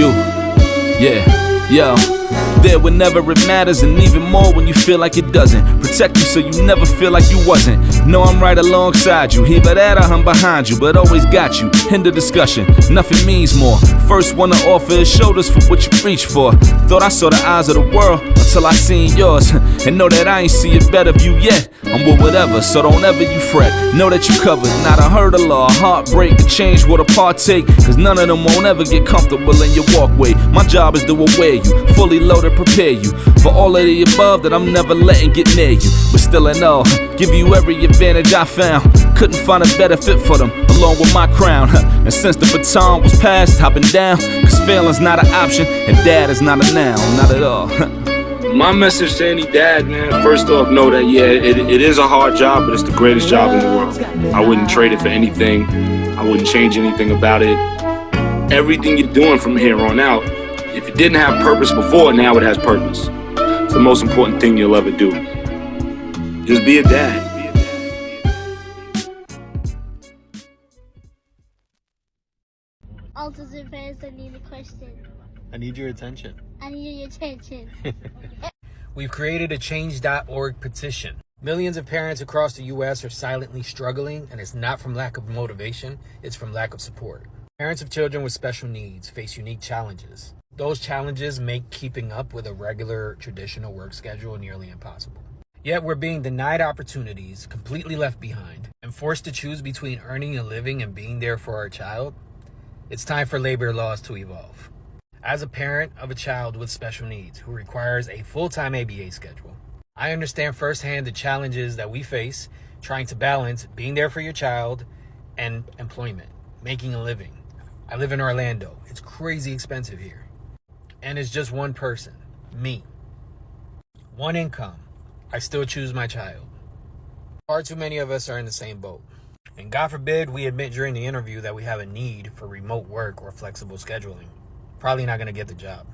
you. Yeah, yo. There whenever it matters, and even more when you feel like it doesn't. Protect you so you never feel like you wasn't. Know I'm right alongside you. Either that or I'm behind you, but always got you. End of discussion, nothing means more. First one to offer is shoulders for what you reach for. Thought I saw the eyes of the world until I seen yours. And know that I ain't see a better view yet. I'm with whatever, so don't ever you fret. Know that you covered, not a hurdle or a heartbreak. A change what a partake, cause none of them won't ever get comfortable in your walkway. My job is to aware you, fully loaded, prepare you for all of the above that I'm never letting get near you. But still in all, give you every advantage I found. Couldn't find a better fit for them, along with my crown. And since the baton was passed, I've been down. Cause failing's not an option, and dad is not a noun, not at all. My message to any dad, man, first off, know that, yeah, it is a hard job, but it's the greatest job in the world. I wouldn't trade it for anything. I wouldn't change anything about it. Everything you're doing from here on out, if it didn't have purpose before, now it has purpose. It's the most important thing you'll ever do. Just be a dad. Autistic fans, I need a question. I need your attention. I need your attention. We've created a change.org petition. Millions of parents across the U.S. are silently struggling, and it's not from lack of motivation, it's from lack of support. Parents of children with special needs face unique challenges. Those challenges make keeping up with a regular, traditional work schedule nearly impossible. Yet we're being denied opportunities, completely left behind, and forced to choose between earning a living and being there for our child. It's time for labor laws to evolve. As a parent of a child with special needs who requires a full-time ABA schedule, I understand firsthand the challenges that we face trying to balance being there for your child and employment, making a living. I live in Orlando. It's crazy expensive here. And it's just one person, me. One income. I still choose my child. Far too many of us are in the same boat. And God forbid we admit during the interview that we have a need for remote work or flexible scheduling. Probably not going to get the job.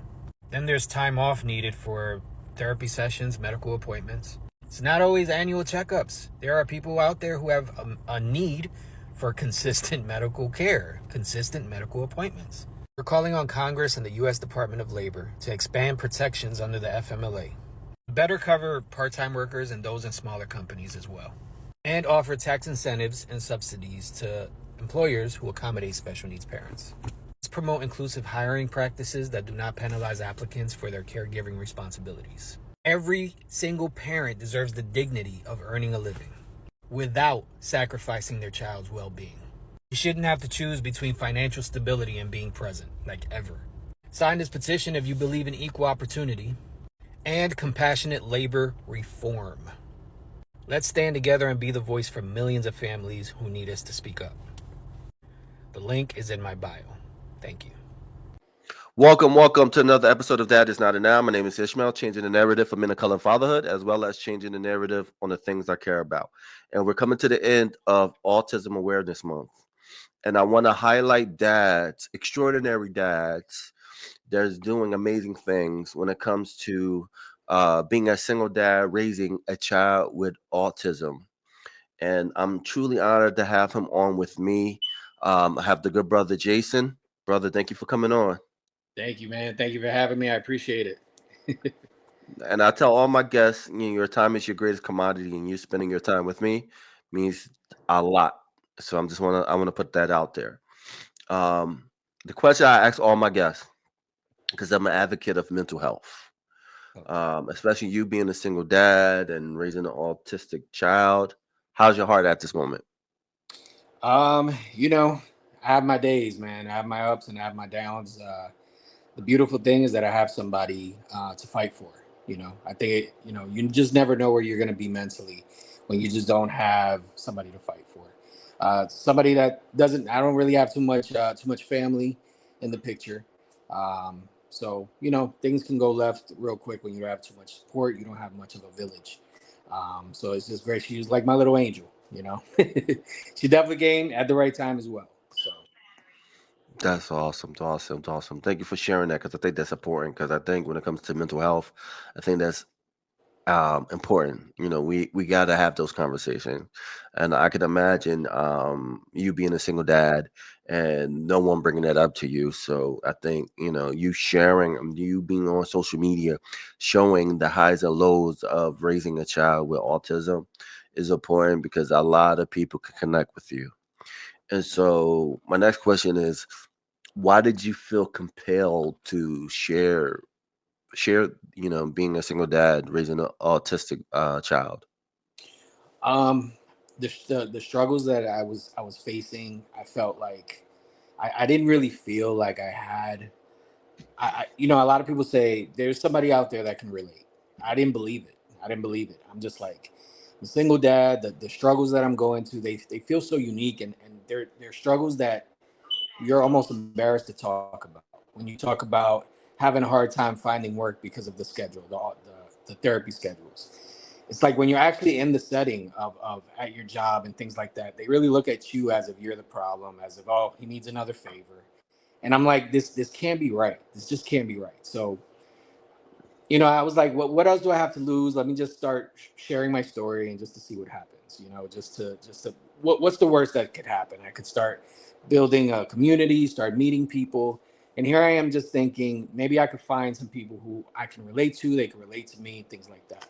Then there's time off needed for therapy sessions, medical appointments. It's not always annual checkups. There are people out there who have a need for consistent medical care, consistent medical appointments. We're calling on Congress and the U.S. Department of Labor to expand protections under the FMLA, better cover part-time workers and those in smaller companies as well, and offer tax incentives and subsidies to employers who accommodate special needs parents. Let's promote inclusive hiring practices that do not penalize applicants for their caregiving responsibilities. Every single parent deserves the dignity of earning a living without sacrificing their child's well-being. You shouldn't have to choose between financial stability and being present, like ever. Sign this petition if you believe in equal opportunity and compassionate labor reform. Let's stand together and be the voice for millions of families who need us to speak up. The link is in my bio. Thank you. Welcome to another episode of Dad Is Not a Noun. My name is Ishmael, changing the narrative for men of color and fatherhood, as well as changing the narrative on the things I care about. And we're coming to the end of Autism Awareness Month. And I want to highlight dads, extraordinary dads, that's doing amazing things when it comes to being a single dad, raising a child with autism. And I'm truly honored to have him on with me. I have the good brother, Jason. Brother, thank you for coming on. Thank you, man. Thank you for having me. I appreciate it. And I tell all my guests, your time is your greatest commodity, and you spending your time with me means a lot. So I want to put that out there. The question I ask all my guests, because I'm an advocate of mental health, especially you being a single dad and raising an autistic child. How's your heart at this moment? I have my days, man. I have my ups and I have my downs. The beautiful thing is that I have somebody to fight for. I think you just never know where you're going to be mentally when you just don't have somebody to fight for. Somebody that I don't really have too much family in the picture. So things can go left real quick when you don't have too much support. You don't have much of a village. So it's just great. She's like my little angel, She definitely came at the right time as well. So that's awesome. Thank you for sharing that, because I think that's important. Because I think when it comes to mental health, I think that's important. We got to have those conversations, and I can imagine you being a single dad and no one bringing that up to you. So I think you sharing, you being on social media, showing the highs and lows of raising a child with autism is important because a lot of people can connect with you. And so my next question is, why did you feel compelled to share, being a single dad raising an autistic child? Um, the struggles that I was facing, I felt like I didn't really feel like I had. A lot of people say there's somebody out there that can relate. I didn't believe it. I didn't believe it. I'm just like, I'm a single dad. The struggles that I'm going to, they feel so unique, and they're struggles that you're almost embarrassed to talk about. When you talk about having a hard time finding work because of the schedule, the therapy schedules. It's like when you're actually in the setting of at your job and things like that, they really look at you as if you're the problem, as if, oh, he needs another favor. And I'm like, this can't be right. This just can't be right. So, I was like, what else do I have to lose? Let me just start sharing my story and just to see what happens. Just to what's the worst that could happen? I could start building a community, start meeting people, and here I am just thinking maybe I could find some people who I can relate to. They can relate to me, things like that.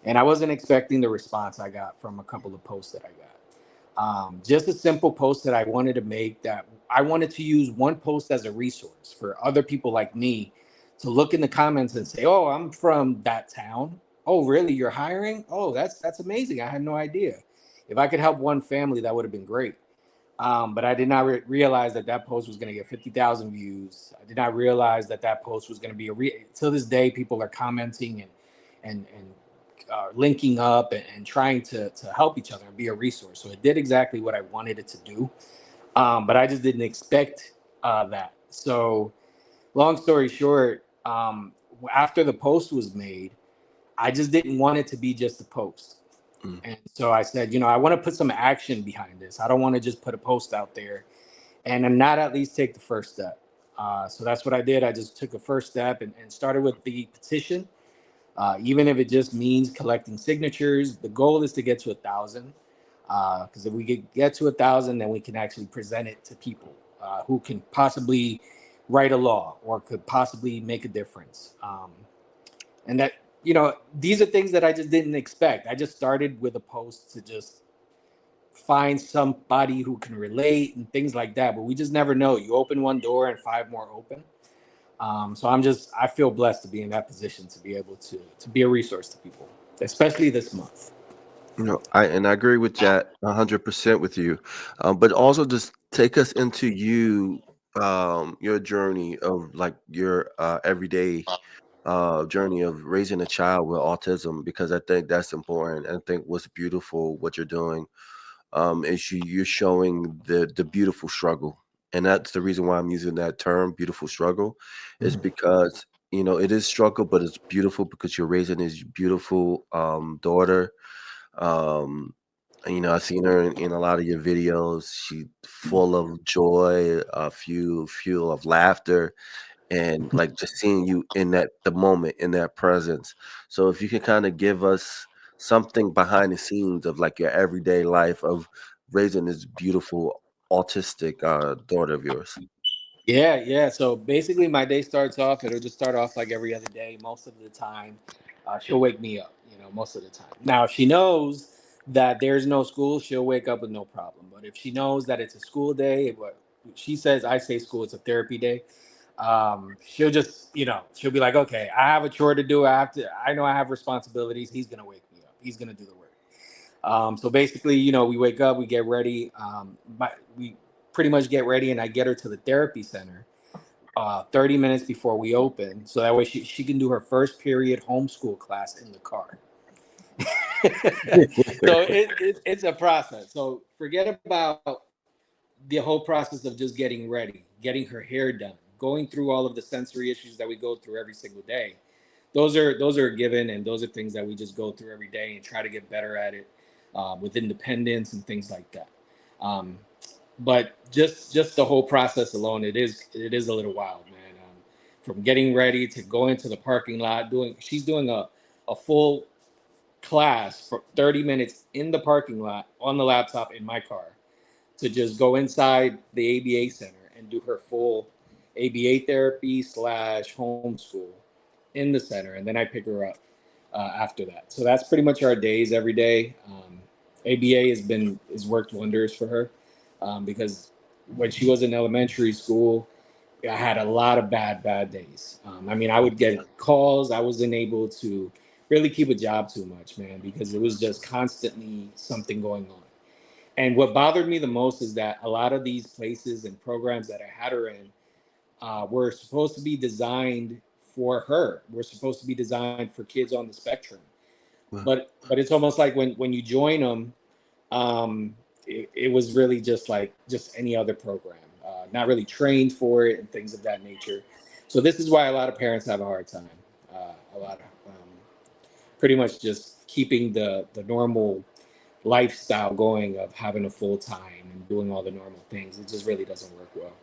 And I wasn't expecting the response I got from a couple of posts that I got. Just a simple post that I wanted to make, that I wanted to use one post as a resource for other people like me to look in the comments and say, "Oh, I'm from that town. Oh, really? You're hiring? Oh, that's amazing. I had no idea." If I could help one family, that would have been great. But I did not realize that that post was going to get 50,000 views. I did not realize that that post was going to be till this day, people are commenting and linking up and trying to help each other and be a resource. So it did exactly what I wanted it to do. But I just didn't expect that. So long story short, after the post was made, I just didn't want it to be just a post. Mm. And so I said, I want to put some action behind this. I don't want to just put a post out there and not at least take the first step. So that's what I did. I just took a first step and started with the petition. Even if it just means collecting signatures, the goal is to get to 1,000. Because if we get to 1,000, then we can actually present it to people who can possibly write a law or could possibly make a difference. And that, these are things that I just didn't expect. I just started with a post to just find somebody who can relate and things like that. But we just never know. You open one door and five more open. So I feel blessed to be in that position to be able to be a resource to people, especially this month. I agree with that 100% with you. But also just take us into your journey of like your everyday journey of raising a child with autism, because I think that's important. I think what's beautiful, what you're doing, is you're showing the beautiful struggle, and that's the reason why I'm using that term, beautiful struggle, is because it is struggle, but it's beautiful because you're raising this beautiful daughter. um I've seen her in a lot of your videos. She full of joy, a few of laughter, and like just seeing you in the moment, in that presence. So if you can kind of give us something behind the scenes of like your everyday life of raising this beautiful autistic daughter of yours. Yeah, yeah. So basically, my day starts off. It'll just start off like every other day. Most of the time, she'll wake me up. Most of the time. Now, if she knows that there's no school, she'll wake up with no problem. But if she knows that it's a school day, what she says, I say school, it's a therapy day. She'll just, she'll be like, okay, I have a chore to do. I know I have responsibilities. He's gonna wake me up. He's gonna do the work. So basically, we wake up, we get ready. We pretty much get ready, and I get her to the therapy center 30 minutes before we open, so that way she can do her first period homeschool class in the car. So it's a process. So forget about the whole process of just getting ready, getting her hair done, going through all of the sensory issues that we go through every single day. Those are a given, and those are things that we just go through every day and try to get better at it with independence and things like that. Um, but just the whole process alone, it is a little wild, man. From getting ready to going to the parking lot, she's doing a full class for 30 minutes in the parking lot on the laptop in my car to just go inside the ABA center and do her full ABA therapy slash homeschool in the center, and then I pick her up after that. So that's pretty much our days every day. ABA has worked wonders for her because when she was in elementary school, I had a lot of bad days. I mean, I would get calls. I wasn't able to really keep a job too much, man, because it was just constantly something going on. And what bothered me the most is that a lot of these places and programs that I had her in were supposed to be designed for her. We're supposed to be designed for kids on the spectrum. Well, But it's almost like when you join them, it was really just any other program, not really trained for it and things of that nature. So this is why a lot of parents have a hard time. A lot of pretty much just keeping the normal lifestyle going of having a full time and doing all the normal things. It just really doesn't work well.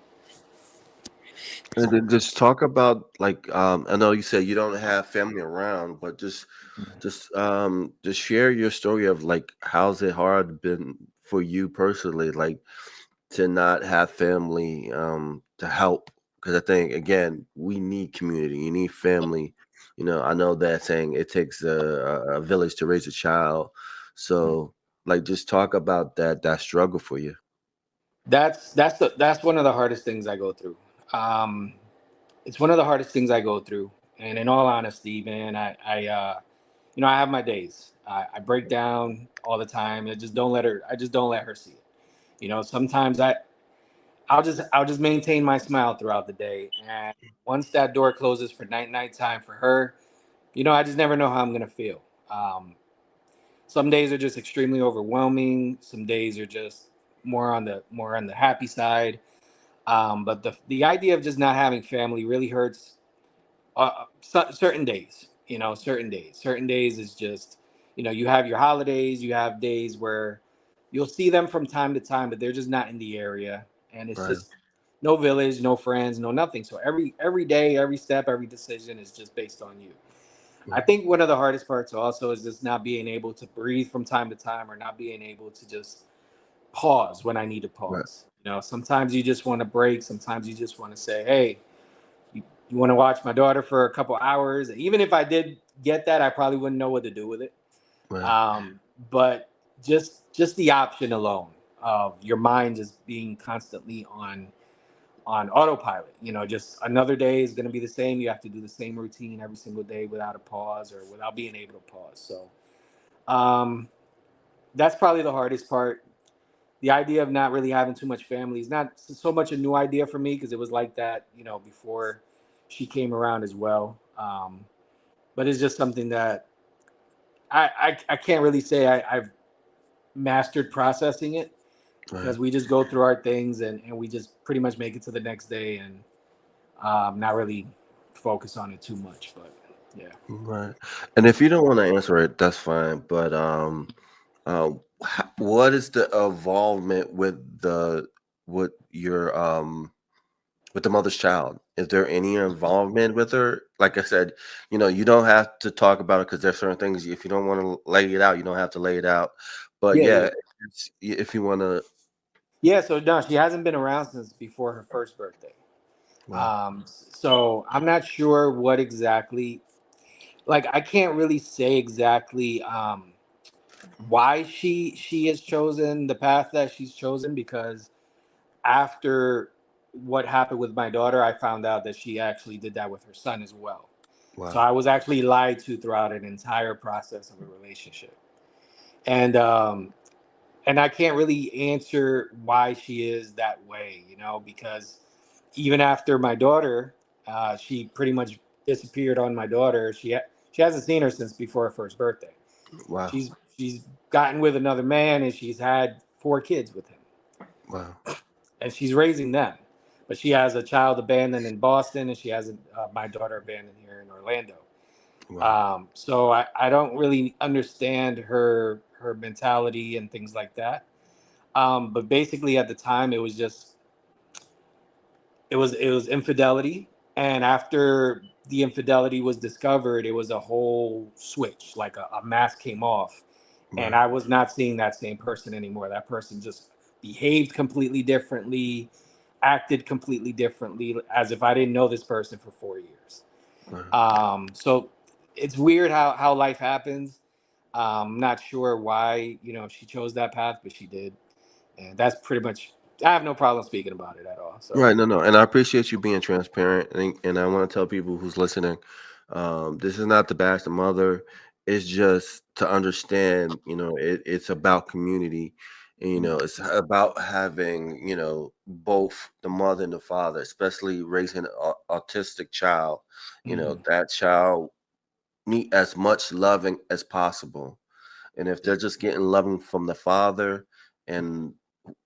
and then just talk about like I know you said you don't have family around, but just share your story of like how's it hard been for you personally, like to not have family to help, because I think again we need community, you need family. I know that saying it takes a village to raise a child. So like just talk about that struggle for you. That's one of the hardest things I go through. Um, it's one of the hardest things I go through. And in all honesty, man, I have my days. I break down all the time. I just don't let her see it. Sometimes I'll just maintain my smile throughout the day. And once that door closes for night time for her, I just never know how I'm gonna feel. Some days are just extremely overwhelming. Some days are just more on the happy side. But the idea of just not having family really hurts certain days. Certain days is just, you have your holidays, you have days where you'll see them from time to time, but they're just not in the area, and it's Right. just no village, no friends, no nothing. So every day, every step, every decision is just based on you. I Right. think one of the hardest parts also is just not being able to breathe from time to time, or not being able to just pause when I need to Right. pause. Sometimes you just want to break. Sometimes you just want to say, hey, you want to watch my daughter for a couple hours. Even if I did get that, I probably wouldn't know what to do with it. Right. But just the option alone of your mind just being constantly on autopilot. Just another day is going to be the same. You have to do the same routine every single day without a pause or without being able to pause. So um, that's probably the hardest part. The idea of not really having too much family is not so much a new idea for me because it was like that, before she came around as well. But it's just something that I can't really say I've mastered processing it Right. because we just go through our things and we just pretty much make it to the next day and not really focus on it too much. But yeah. Right. And if you don't want to answer it, that's fine. But what is the involvement with your with the mother's child? Is there any involvement with her? Like I said, you don't have to talk about it because there's certain things if you don't want to lay it out, you don't have to lay it out. But Yeah, yeah. yeah, if you want to, Yeah, so no, she hasn't been around since before her first birthday. well, So I'm not sure what exactly, like I can't really say exactly why she has chosen the path that she's chosen because after what happened with my daughter, I found out that she actually did that with her son as well. So wow, I was actually lied to throughout an entire process of a relationship. And and I can't really answer why she is that way, because even after my daughter, she pretty much disappeared on my daughter. She hasn't seen her since before her first birthday. wow, She's gotten with another man and she's had 4 kids with him, wow, and she's raising them. But she has a child abandoned in Boston, and she has my daughter abandoned here in Orlando. wow, So I don't really understand her mentality and things like that. But basically, at the time, it was infidelity, And after the infidelity was discovered, it was a whole switch, like a mask came off. And Right. I was not seeing that same person anymore. That person just behaved completely differently, acted completely differently, as if I didn't know this person for 4 years. Right. So it's weird how life happens. I'm not sure why, she chose that path, but she did. And that's pretty much, I have no problem speaking about it at all. So, Right, no, no, and I appreciate you being transparent, and I want to tell people who's listening, this is not to bash the mother. It's just to understand, it's about community, and it's about having, both the mother and the father, especially raising an autistic child. mhm. That child need as much loving as possible, and if they're just getting loving from the father, and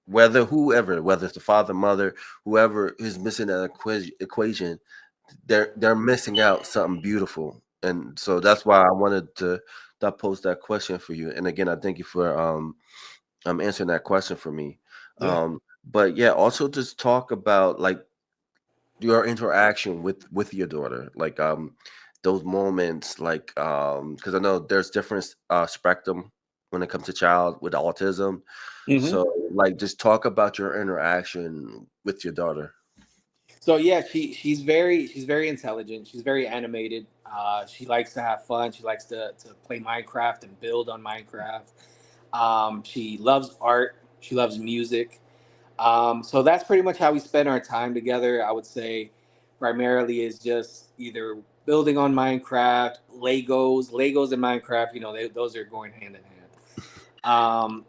whether it's the father, mother, whoever is missing that equation, they're missing out something beautiful. And so that's why I wanted to that pose that question for you. And again, I thank you for answering that question for me. Yeah. But yeah, also just talk about like your interaction with your daughter, like those moments, like because I know there's different spectrum when it comes to child with autism. hmm So like just talk about your interaction with your daughter. So yeah, she's very intelligent. She's very animated. She likes to have fun. She likes to play Minecraft and build on Minecraft. She loves art. She loves music. So that's pretty much how we spend our time together. I would say primarily is just either building on Minecraft, Legos and Minecraft. Those are going hand in hand. Um,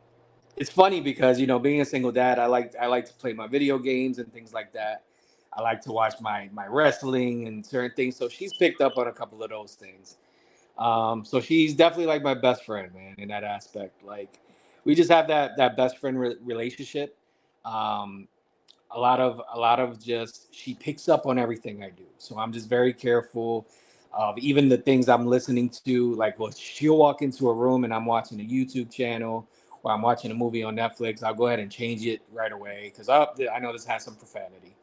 it's funny because being a single dad, I like to play my video games and things like that. I like to watch my wrestling and certain things. So she's picked up on a couple of those things. So she's definitely like my best friend, man, in that aspect. Like we just have that best friend relationship. Um, a lot of just she picks up on everything I do. So I'm just very careful of even the things I'm listening to. Like, well, she'll walk into a room and I'm watching a YouTube channel or I'm watching a movie on Netflix. I'll go ahead and change it right away because I know this has some profanity.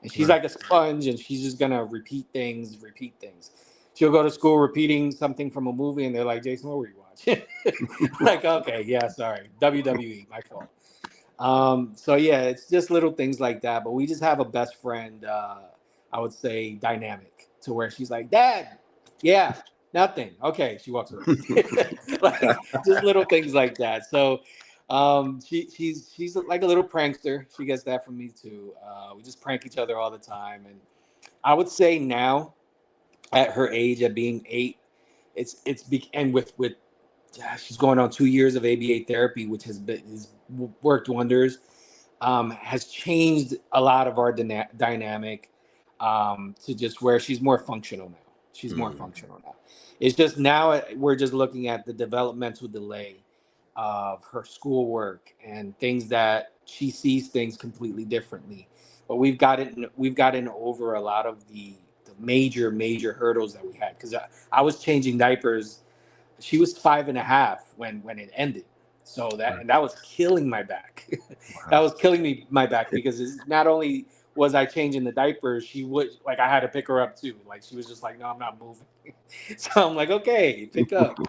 And she's Right. like a sponge and she's just gonna repeat things, repeat things. She'll go to school repeating something from a movie and they're like, Jason, what were you watching? Like, okay, yeah, sorry. WWE, my fault. So yeah, it's just little things like that. But we just have a best friend, I would say dynamic to where she's like, Dad, yeah, nothing. Okay, she walks away. Like just little things like that. So she's like a little prankster. She gets that from me too. We just prank each other all the time. And I would say now at her age, at being 8, and with she's going on 2 years of ABA therapy, which has worked wonders. Has changed a lot of our dynamic to just where she's more functional now. She's more Mm. functional now. It's just now we're just looking at the developmental delay of her schoolwork and things that she sees things completely differently. But we've gotten over a lot of the major hurdles that we had because I was changing diapers. She was 5.5 when it ended. So that Right. and that was killing my back. That Wow. was killing me my back because not only was I changing the diapers, she would like I had to pick her up too. Like she was just like, no, I'm not moving. So I'm like, okay, pick up.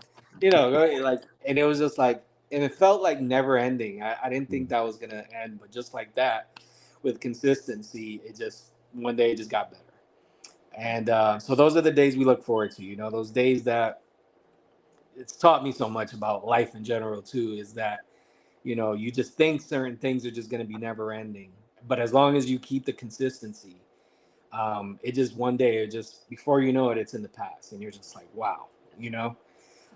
Like, and it was just like, and it felt like never ending. I didn't think Mm. that was gonna end, but just like that, with consistency, it just one day it just got better. And so those are the days we look forward to. Those days that it's taught me so much about life in general too. Is that you just think certain things are just going to be never ending, but as long as you keep the consistency, it just one day it just before you know it, it's in the past, and you're just like, wow, you know.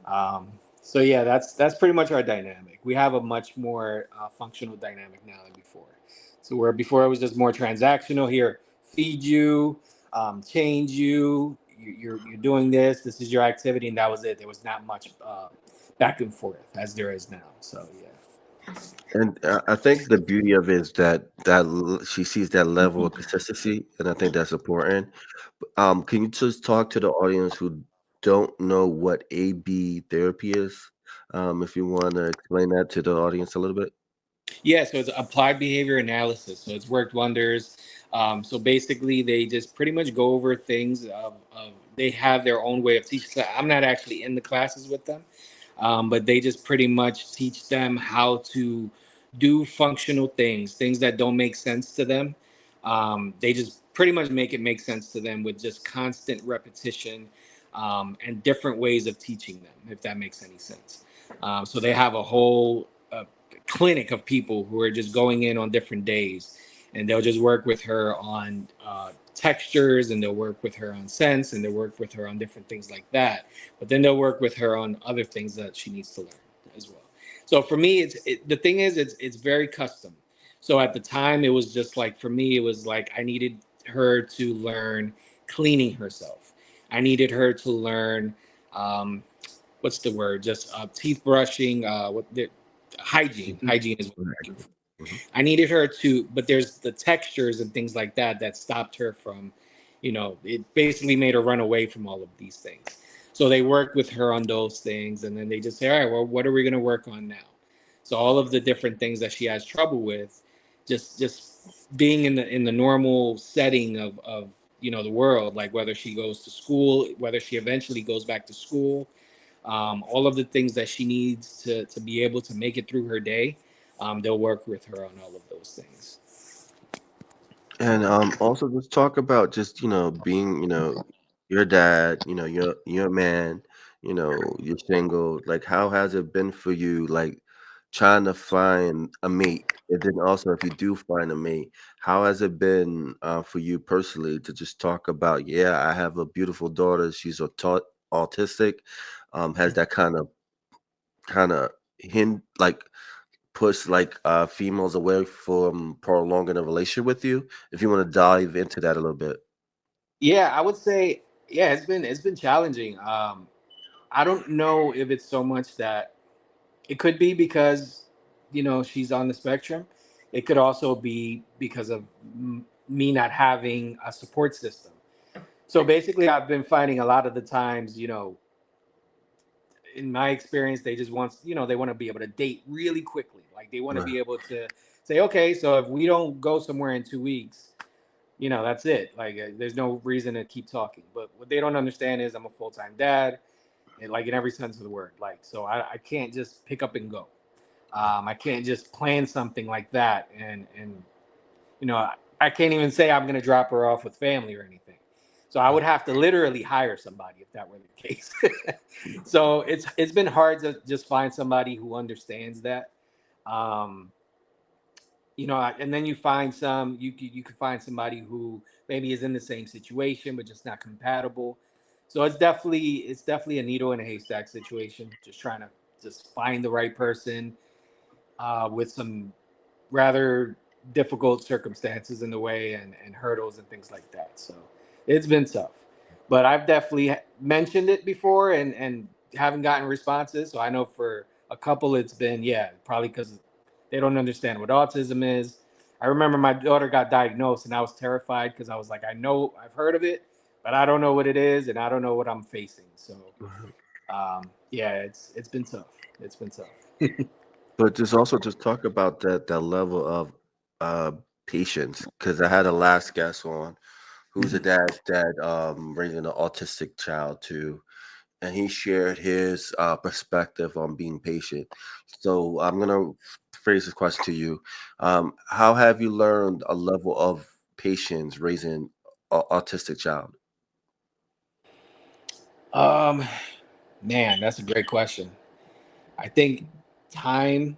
Um, so yeah, that's pretty much our dynamic. We have a much more functional dynamic now than before. So where before it was just more transactional. Here, feed you, change you. You're doing this. This is your activity, and that was it. There was not much back and forth as there is now. So yeah. And I think the beauty of it is that she sees that level of consistency, and I think that's important. Can you just talk to the audience who don't know what AB therapy is? If you want to explain that to the audience a little bit. Yeah, so it's applied behavior analysis. So it's worked wonders. So basically, they just pretty much go over things of they have their own way of teaching. So I'm not actually in the classes with them, but they just pretty much teach them how to do functional things, things that don't make sense to them. They just pretty much make it make sense to them with just constant repetition and different ways of teaching them, if that makes any sense. So they have a whole clinic of people who are just going in on different days, and they'll just work with her on textures, and they'll work with her on sense, and they'll work with her on different things like that. But then they'll work with her on other things that she needs to learn as well. So for me, the thing is, it's very custom. So at the time, it was just like, for me, it was like I needed her to learn cleaning herself. I needed her to learn what's the word? Just teeth brushing. Hygiene. Hygiene is what I'm looking for. I needed her to, but there's the textures and things like that that stopped her from, it basically made her run away from all of these things. So they worked with her on those things, and then they just say, all right, well, what are we going to work on now? So all of the different things that she has trouble with, just being in the normal setting of the world, like whether she goes to school, whether she eventually goes back to school, all of the things that she needs to be able to make it through her day, they'll work with her on all of those things. And also just talk about just being your dad, you're a man, you're single. Like, how has it been for you, like trying to find a mate? And then also, if you do find a mate, how has it been for you personally to just talk about, yeah, I have a beautiful daughter, she's autistic, has that kind of hint, like push like females away from prolonging a relationship with you? If you want to dive into that a little bit. Yeah, I would say, yeah, it's been challenging. I don't know if it's so much that it could be because she's on the spectrum. It could also be because of me not having a support system. So basically, I've been finding a lot of the times, in my experience, they just want, they want to be able to date really quickly. Like they want to Right. be able to say, okay, so if we don't go somewhere in 2 weeks, that's it. Like there's no reason to keep talking. But what they don't understand is I'm a full time dad, and like in every sense of the word. Like so, I can't just pick up and go. I can't just plan something like that, and I can't even say I'm going to drop her off with family or anything. So I would have to literally hire somebody if that were the case. So it's been hard to just find somebody who understands that. Um, and then you find you could find somebody who maybe is in the same situation but just not compatible. So it's definitely a needle in a haystack situation. Just trying to just find the right person with some rather difficult circumstances in the way, and hurdles and things like that. So it's been tough, but I've definitely mentioned it before and haven't gotten responses. So I know for a couple, it's been, yeah, probably because they don't understand what autism is. I remember my daughter got diagnosed and I was terrified because I was like, I know I've heard of it, but I don't know what it is and I don't know what I'm facing. So yeah, it's been tough. It's been tough. But just also just talk about that level of uh patience, because I had a last guest on who's a Mhm. dad raising an autistic child too, and he shared his perspective on being patient. So I'm gonna phrase this question to you: how have you learned a level of patience raising an autistic child? Um, Man, that's a great question. I think time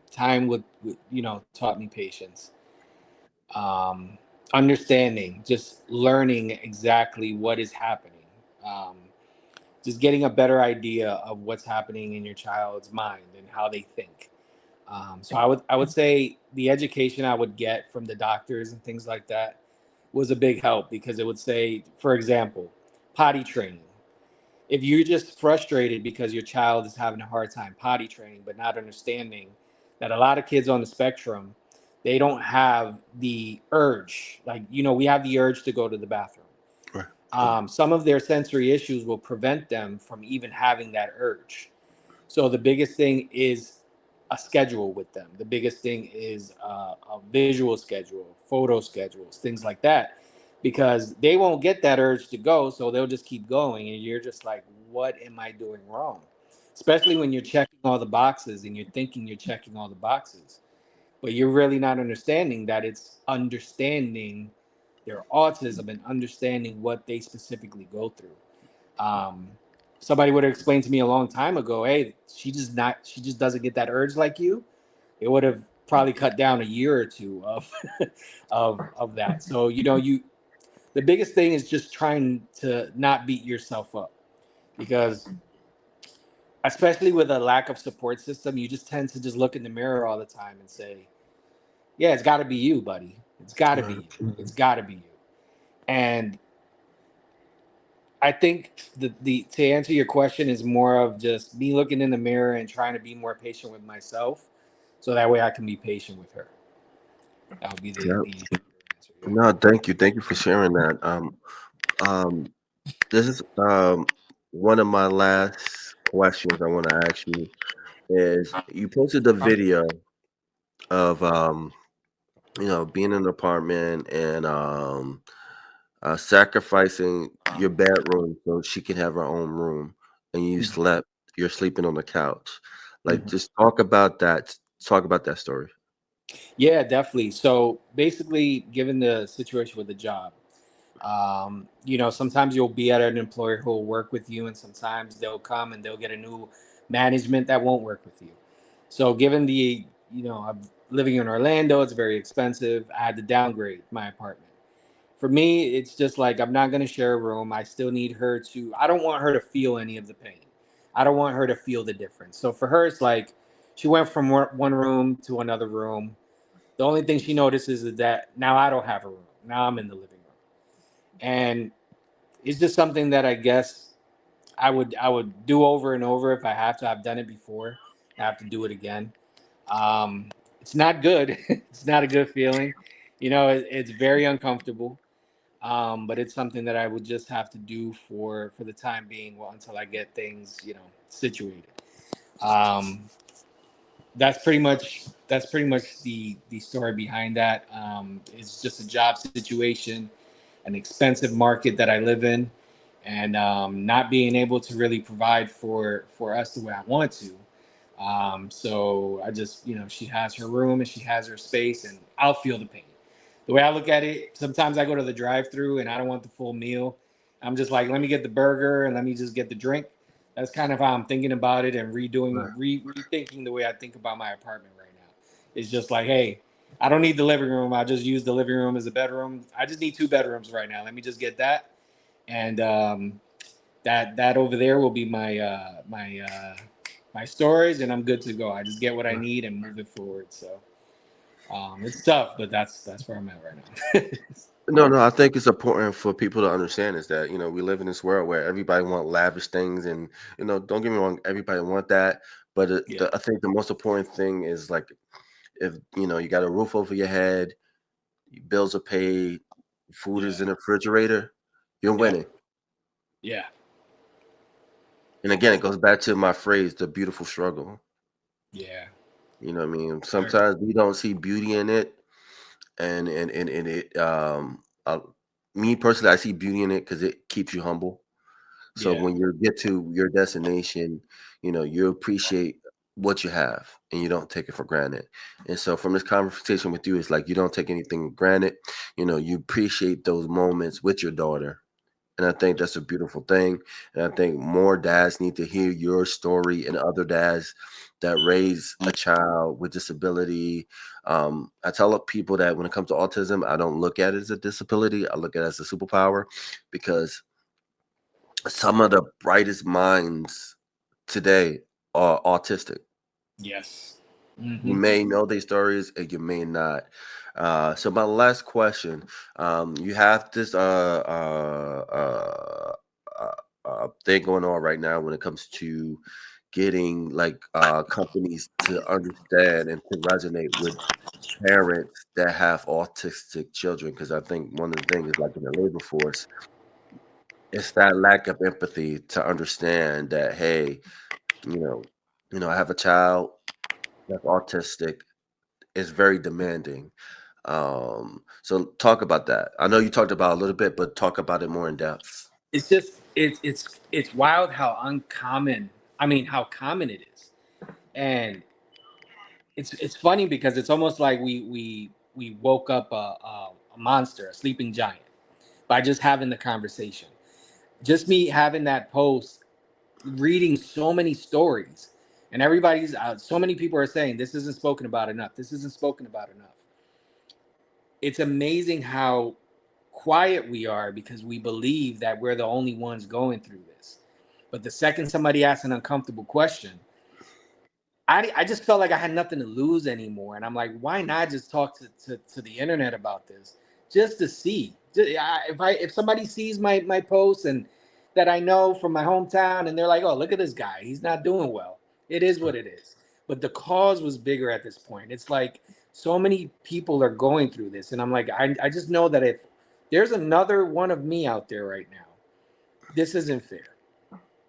would taught me patience, um, understanding, just learning exactly what is happening, um, just getting a better idea of what's happening in your child's mind and how they think. So I would say the education I would get from the doctors and things like that was a big help because it would say, for example, potty training. If you're just frustrated because your child is having a hard time potty training, but not understanding that a lot of kids on the spectrum, they don't have the urge. Like, we have the urge to go to the bathroom. Right. Some of their sensory issues will prevent them from even having that urge. So the biggest thing is a schedule with them. The biggest thing is a visual schedule, photo schedules, things like that. because they won't get that urge to go, so they'll just keep going, and you're just like, what am I doing wrong? Especially when you're checking all the boxes and you're thinking you're checking all the boxes, but you're really not understanding that it's understanding their autism and understanding what they specifically go through. Um, Somebody would have explained to me a long time ago, hey, she just doesn't get that urge like you. It would have probably cut down a year or two of of that. So the biggest thing is just trying to not beat yourself up, because especially with a lack of support system, you just tend to just look in the mirror all the time and say, yeah, it's got to be you, buddy. It's got to be Right. you. It's got to be you. And I think the to answer your question is more of just me looking in the mirror and trying to be more patient with myself, so that way I can be patient with her. That would be Yeah. the answer. Yeah. No, thank you for sharing that. Um, this is one of my last questions I want to ask you is you posted the video of being in an apartment and sacrificing your bedroom so she can have her own room, and you're sleeping on the couch. Like, Mhm. just talk about that. Talk about that story. Yeah, definitely. So basically, given the situation with the job, sometimes you'll be at an employer who will work with you, and sometimes they'll come and they'll get a new management that won't work with you. So, given I'm living in Orlando, it's very expensive. I had to downgrade my apartment. For me, it's just like I'm not going to share a room. I still need her to, I don't want her to feel any of the pain. I don't want her to feel the difference. So, for her, it's like she went from one room to another room. The only thing she notices is that now I don't have a room. Now I'm in the living room. And it's just something that I guess I would do over and over if I have to. I've done it before. I have to do it again. Um, it's not good. It's not a good feeling. It's very uncomfortable. But it's something that I would just have to do for the time being, well, until I get things situated. Um, that's pretty much the story behind that. It's just a job situation, an expensive market that I live in, and not being able to really provide for us the way I want to. So I just, she has her room and she has her space, and I'll feel the pain. The way I look at it, sometimes I go to the drive-through and I don't want the full meal. I'm just like, let me get the burger and let me just get the drink. That's kind of how I'm thinking about it, and Right. rethinking the way I think about my apartment right now. It's just like, hey, I don't need the living room. I just use the living room as a bedroom. I just need two bedrooms right now. Let me just get that, and that over there will be my storage, and I'm good to go. I just get what I need and move it forward. So it's tough, but that's where I'm at right now. No, no, I think it's important for people to understand is that we live in this world where everybody want lavish things, and don't get me wrong, everybody want that, but Yeah, I think the most important thing is like if you got a roof over your head, bills are paid, food is yeah, in the refrigerator, you're yeah, winning. yeah, And again, it goes back to my phrase, the beautiful struggle. yeah. You know what I mean? Very Sometimes we don't see beauty in it, and it me personally, I see beauty in it because it keeps you humble. So Yeah, when you get to your destination, you appreciate what you have and you don't take it for granted. And so from this conversation with you, it's like you don't take anything for granted. You appreciate those moments with your daughter. And I think that's a beautiful thing. And I think more dads need to hear your story and other dads that raise a child with disability. I tell people that when it comes to autism, I don't look at it as a disability. I look at it as a superpower because some of the brightest minds today are autistic. yes. You Hmm. may know these stories and you may not. So my last question, you have this thing going on right now when it comes to getting like companies to understand and to resonate with parents that have autistic children, because I think one of the things is like in the labor force, it's that lack of empathy to understand that, hey, you know, I have a child that's autistic. It's very demanding. So talk about that. I know you talked about it a little bit, but talk about it more in depth. It's just it's wild how uncommon. I mean, how common it is, and it's funny because it's almost like we woke up a monster, a sleeping giant, by just having the conversation. Just me having that post, reading so many stories, and everybody's so many people are saying this isn't spoken about enough. This isn't spoken about enough. It's amazing how quiet we are because we believe that we're the only ones going through this. But the second somebody asks an uncomfortable question, I just felt like I had nothing to lose anymore. And I'm like, why not just talk to the internet about this? Just to see. If somebody sees my posts and that I know from my hometown and they're like, oh, look at this guy. He's not doing well. It is what it is. But the cause was bigger at this point. It's like so many people are going through this. And I'm like, I just know that if there's another one of me out there right now, this isn't fair.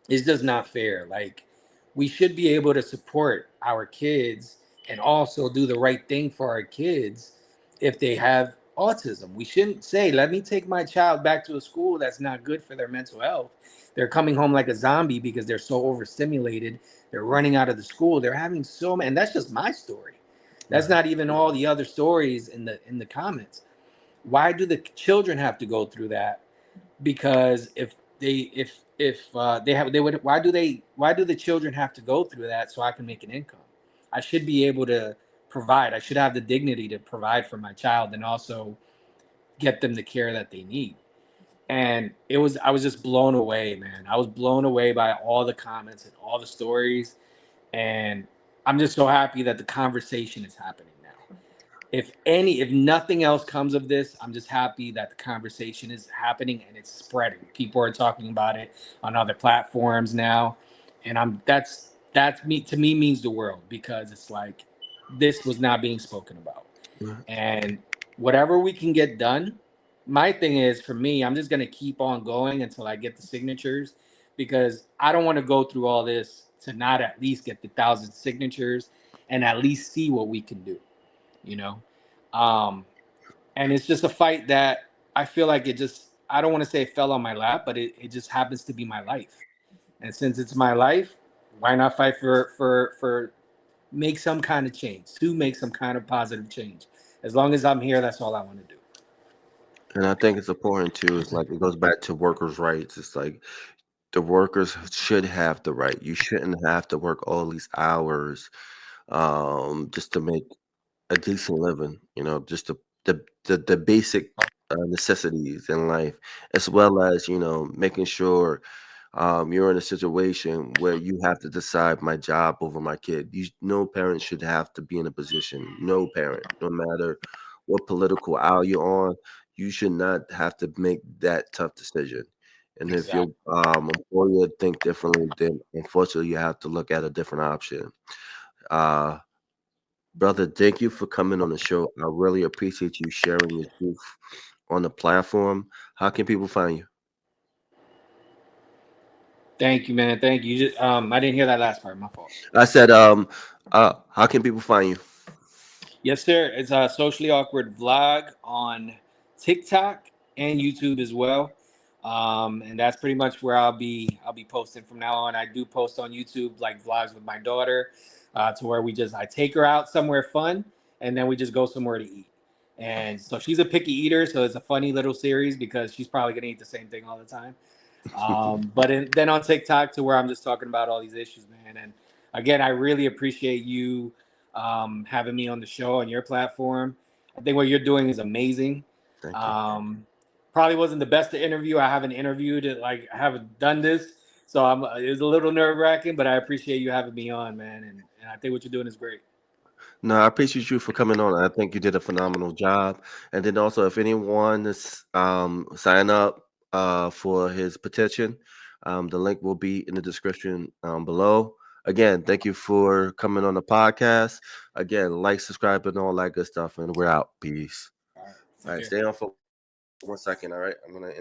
It's just not fair. Like, we should be able to support our kids and also do the right thing for our kids if they have autism. We shouldn't say, let me take my child back to a school that's not good for their mental health. They're coming home like a zombie because they're so overstimulated. They're running out of the school. They're having so many, and that's just my story. That's not even all the other stories in the comments. Why do the children have to go through that? Because if they have they would why do the children have to go through that so I can make an income? I should be able to provide. I should have the dignity to provide for my child and also get them the care that they need. And I was just blown away, man. I was blown away by all the comments and all the stories, and I'm just so happy that the conversation is happening now. If nothing else comes of this, I'm just happy that the conversation is happening and it's spreading. People are talking about it on other platforms now, and that's me, to me, means the world, because it's like this was not being spoken about. Mhm. And whatever we can get done, my thing is, for me, I'm just going to keep on going until I get the signatures, because I don't want to go through all this to not at least get the 1,000 signatures and at least see what we can do, you know. um and it's just a fight that I feel like it just, I don't want to say it fell on my lap, but it just happens to be my life. And since it's my life, why not fight for make some kind of change, to make some kind of positive change? As long as I'm here, that's all I want to do. And I think it's important too. It's like it goes back to workers' rights. It's like the workers should have the right. You shouldn't have to work all these hours just to make a decent living, just the basic necessities in life, as well as, making sure you're in a situation where you have to decide my job over my kid. No parent should have to be in a position, no parent, no matter what political aisle you're on, you should not have to make that tough decision. And if your Exactly. employer think differently, then unfortunately you have to look at a different option. Uh, Brother, thank you for coming on the show. I really appreciate you sharing your truth on the platform. How can people find you? Thank you, man. Thank you. I didn't hear that last part. My fault. I said, how can people find you? Yes, sir. It's a socially awkward vlog on TikTok and YouTube as well. And that's pretty much where I'll be posting from now on. I do post on YouTube like vlogs with my daughter, to where I take her out somewhere fun, and then we just go somewhere to eat. And so she's a picky eater, so it's a funny little series because she's probably gonna eat the same thing all the time. Then on TikTok, to where I'm just talking about all these issues, man. And again, I really appreciate you having me on the show on your platform. I think what you're doing is amazing. Thank you. Um, Probably wasn't the best to interview. I haven't interviewed it, like I haven't done this, so it was a little nerve wracking. But I appreciate you having me on, man. And I think what you're doing is great. No, I appreciate you for coming on. I think you did a phenomenal job. And then also, if anyone is sign up for his petition, the link will be in the description below. Again, thank you for coming on the podcast. Again, like, subscribe, and all that good stuff. And we're out. Peace. All right, All take right, care. stay on for 1 second. All right, I'm gonna.